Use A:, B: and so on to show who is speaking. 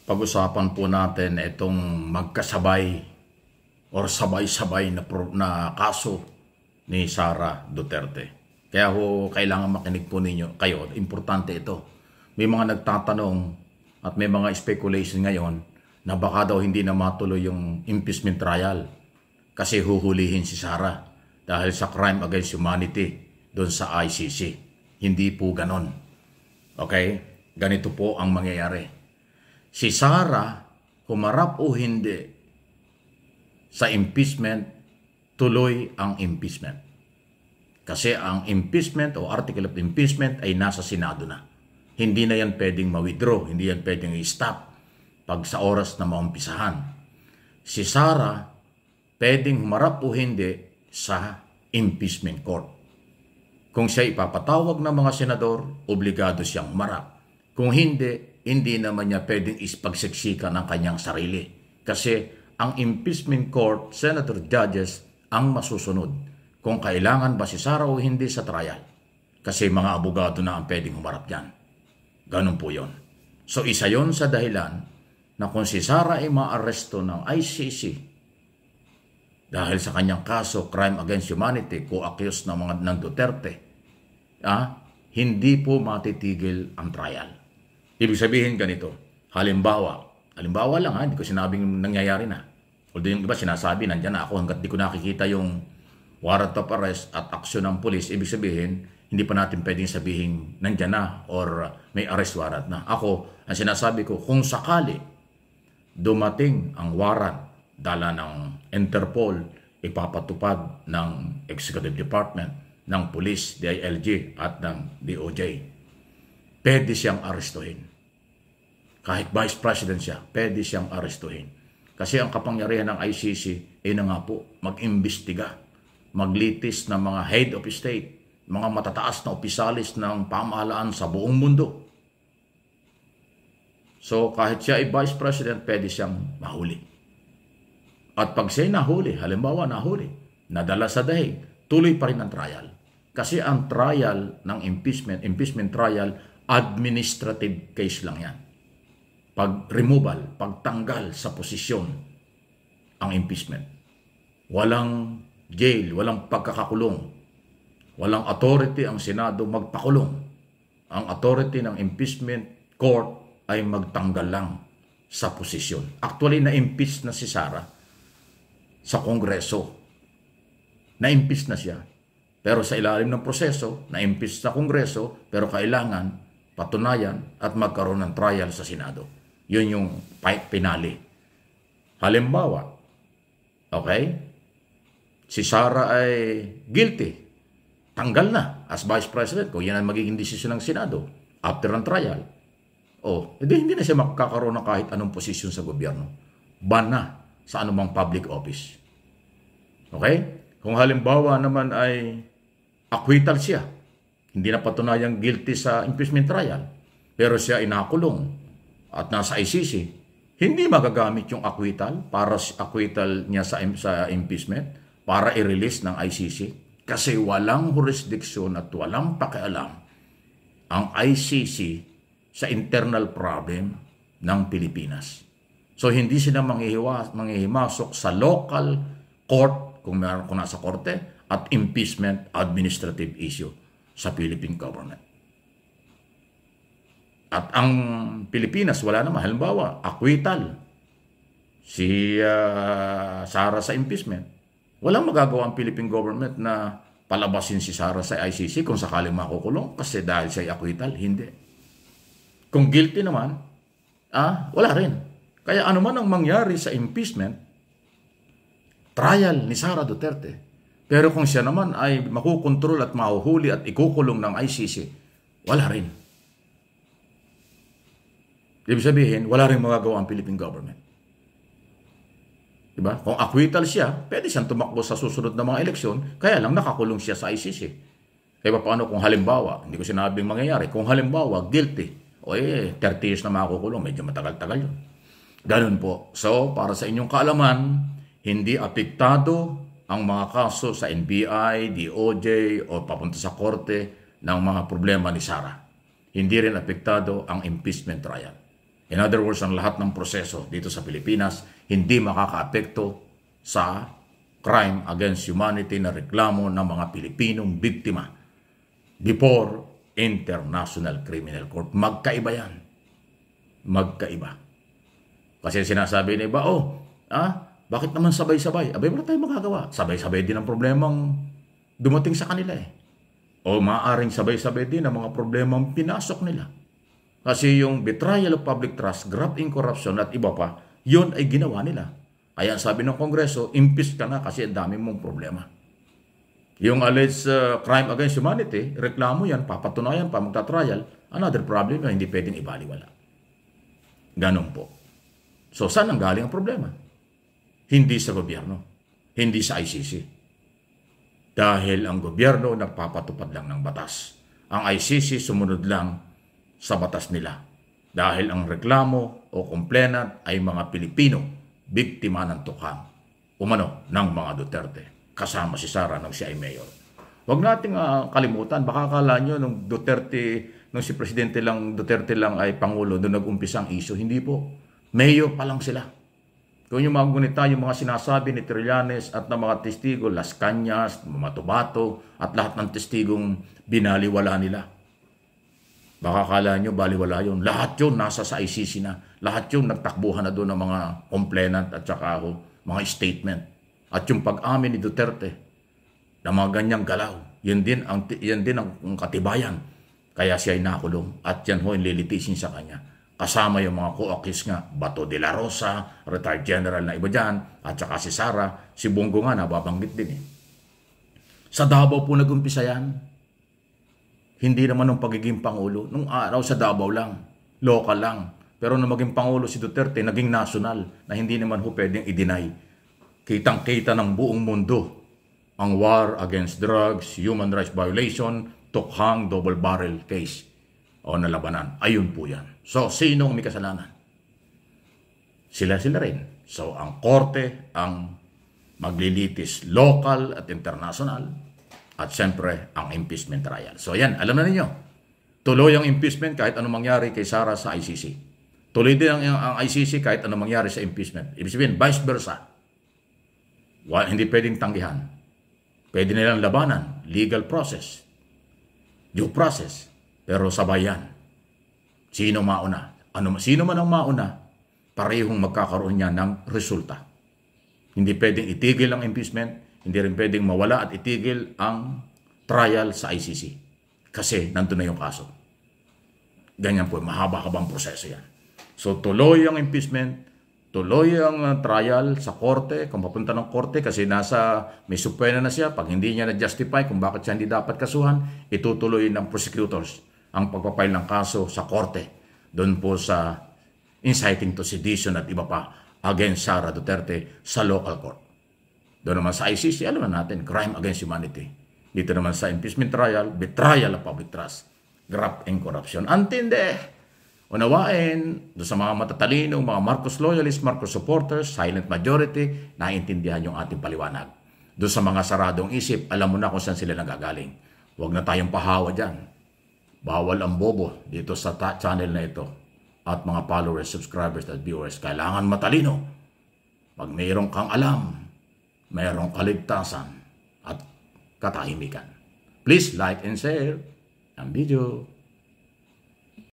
A: Pag-usapan po natin itong magkasabay or sabay-sabay na kaso ni Sara Duterte. Kaya kailangan makinig po ninyo kayo. Importante ito. May mga nagtatanong at may mga speculation ngayon na baka daw hindi na matuloy yung impeachment trial kasi huhulihin si Sara dahil sa crime against humanity doon sa ICC. Hindi po ganon. Okay? Ganito po ang mangyayari. Si Sara, humarap o hindi sa impeachment, tuloy ang impeachment. Kasi ang impeachment o article of impeachment ay nasa Senado na. Hindi na yan pwedeng ma-withdraw, hindi yan pwedeng i-stop pag sa oras na maumpisahan. Si Sara, pwedeng humarap o hindi sa impeachment court. Kung siya ipapatawag ng mga senador, obligado siyang humarap. Kung hindi naman niya pwedeng ispagsiksikan ng kanyang sarili. Kasi ang impeachment court, senator judges, ang masusunod kung kailangan ba si Sara o hindi sa trial. Kasi mga abogado na ang pwedeng humarap dyan. Ganun po yon. So isa yon sa dahilan na kung si Sara ay maaresto ng ICC dahil sa kanyang kaso, crime against humanity, co-accused ng Duterte, hindi po matitigil ang trial. Ibig sabihin ganito, halimbawa lang hindi ko sinabing nangyayari na. Although yung iba sinasabi, nandyan na ako hanggat di ko nakikita yung warrant of arrest at aksyon ng pulis, ibig sabihin, hindi pa natin pwedeng sabihin nandyan na or may arrest warrant na. Ako, ang sinasabi ko, kung sakali dumating ang warrant, dala ng Interpol, ipapatupad ng Executive Department, ng Police, DILG at ng DOJ, pwede siyang arestuhin. Kahit Vice President siya, pwede siyang arestuhin. Kasi ang kapangyarihan ng ICC ay na nga po, mag-imbestiga, maglitis ng mga head of state, mga matataas na opisalis ng pamahalaan sa buong mundo. So kahit siya ay Vice President, pwede siyang mahuli. At pag siya nahuli, halimbawa nahuli, nadala sa dahig, tuloy pa rin ang trial. Kasi ang trial ng impeachment trial, administrative case lang yan. Pag-removal, pagtanggal sa posisyon ang impeachment. Walang jail, walang pagkakakulong. Walang authority ang Senado magpakulong. Ang authority ng impeachment court ay magtanggal lang sa posisyon. Actually, na-impeach na si Sara sa Kongreso. Na-impeach na siya. Pero sa ilalim ng proseso, na-impeach sa Kongreso, pero kailangan patunayan at magkaroon ng trial sa Senado. Yun yung pinali. Halimbawa, okay, si Sara ay guilty. Tanggal na as Vice President kung yan ang magiging desisyon ng Senado after ang trial. Hindi na siya makakaroon ng kahit anong posisyon sa gobyerno. Ban na sa anumang public office. Okay? Kung halimbawa naman ay acquittal siya, hindi na patunayang guilty sa impeachment trial, pero siya ay nakulong at nasa ICC, hindi magagamit yung acquittal para acquittal niya sa impeachment para i-release ng ICC kasi walang jurisdiction at walang pakialam ang ICC sa internal problem ng Pilipinas. So hindi sila manghihimasok sa local court kung nasa korte at impeachment administrative issue sa Philippine government. At ang Pilipinas, wala naman. Halimbawa, acquittal. Si Sara sa impeachment. Walang magagawa ang Philippine government na palabasin si Sara sa ICC kung sakaling makukulong kasi dahil siya acquittal. Hindi. Kung guilty naman, wala rin. Kaya anuman ang mangyari sa impeachment, trial ni Sara Duterte. Pero kung siya naman ay makukontrol at mahuhuli at ikukulong ng ICC, wala rin. Ibig sabihin, wala rin magagawa ang Philippine government. Diba? Kung acquittal siya, pwede siyang tumakbo sa susunod na mga eleksyon, kaya lang nakakulong siya sa ICC. Kaya paano kung halimbawa, hindi ko sinabing mangyayari, kung halimbawa, guilty, 30 years na makukulong, medyo matagal-tagal yun. Ganun po. So, para sa inyong kaalaman, hindi apektado ang mga kaso sa NBI, DOJ, o papunta sa korte ng mga problema ni Sara. Hindi rin apektado ang impeachment trial. In other words, ang lahat ng proseso dito sa Pilipinas hindi makakaapekto sa crime against humanity na reklamo ng mga Pilipinong biktima before International Criminal Court. Magkaiba yan. Magkaiba. Kasi sinasabi na iba, bakit naman sabay-sabay? Abay, wala tayong magagawa. Sabay-sabay din ang problemang dumating sa kanila eh. O maaaring sabay-sabay din ang mga problemang pinasok nila. Kasi yung betrayal of public trust, graft in corruption at iba pa, yun ay ginawa nila. Kaya sabi ng Kongreso, impeach ka na kasi ang dami mong problema. Yung alleged crime against humanity, reklamo yan, papatunayan pa, magta-trial, another problem na hindi pwedeng ibaliwala. Ganon po. So saan ang galing ang problema? Hindi sa gobyerno, hindi sa ICC. Dahil ang gobyerno nagpapatupad lang ng batas. Ang ICC sumunod lang sa batas nila. Dahil ang reklamo o complainant ay mga Pilipino, biktima ng tukhang umano ng mga Duterte. Kasama si Sara nung siya ay mayor. Huwag nating kalimutan, baka akala nyo nung si Presidente lang, Duterte lang ay Pangulo, doon nag-umpisa ang issue. Hindi po. Mayor pa lang sila. Kung yung mga gunita, yung mga sinasabi ni Trillanes at ng mga testigo, Las Cañas, Matubato, at lahat ng testigong binaliwala nila. Baka akala nyo, baliwala yun. Lahat yun nasa sa ICC na. Lahat yun nagtakbuhan na doon ng mga complainant at saka mga statement. At yung pag-amin ni Duterte na mga ganyang galaw, yan din ang katibayan. Kaya siya ay nakulong at yan ho yung lilitisin sa kanya. Kasama yung mga co-accused nga, Bato de la Rosa, retired general na iba dyan, at saka si Sara, si Bongo nga nababanggit din eh. Sa Davao po nag-umpisa yan. Hindi naman nung pagiging Pangulo. Nung araw sa Davao lang, local lang. Pero nung maging Pangulo si Duterte, naging national na hindi naman ho pwedeng i-deny. Kitang-kita ng buong mundo ang war against drugs, human rights violation, tukhang double barrel case o nalabanan. Ayun po yan. So, sino ang may kasalanan? Sila rin. So, ang korte, ang maglilitis local at international, at siyempre, ang impeachment trial. So yan, alam na ninyo. Tuloy ang impeachment kahit anong mangyari kay Sara sa ICC. Tuloy din ang ICC kahit anong mangyari sa impeachment. Ibig sabihin, vice versa. Hindi pwedeng tanggihan. Pwede nilang labanan. Legal process. Due process. Pero sabay yan. Sino mauna? Sino man ang mauna, parehong magkakaroon niya ng resulta. Hindi pwedeng itigil ang impeachment. Hindi rin pwedeng mawala at itigil ang trial sa ICC. Kasi nandun na yung kaso. Ganyan po, mahaba-habang proseso yan. So tuloy ang impeachment, tuloy ang trial sa korte, kung papunta ng korte kasi may subpoena na siya. Pag hindi niya na-justify kung bakit siya hindi dapat kasuhan, itutuloy ng prosecutors ang pagpapile ng kaso sa korte. Doon po sa inciting to sedition at iba pa against Sara Duterte sa local court. Doon naman sa ICC, alam na natin, crime against humanity. Dito naman sa impeachment trial, betrayal of public trust, graft and corruption. Antindi, unawain, doon sa mga matatalino, mga Marcos loyalists, Marcos supporters, silent majority, naiintindihan yung ating paliwanag. Doon sa mga saradong isip, alam mo na kung saan sila nagagaling. Huwag na tayong pahawa dyan. Bawal ang bobo dito sa channel na ito. At mga followers, subscribers at viewers, kailangan matalino. Pag mayroon kang alam, mayroong kaligtasan at katahimikan. Please like and share ang video.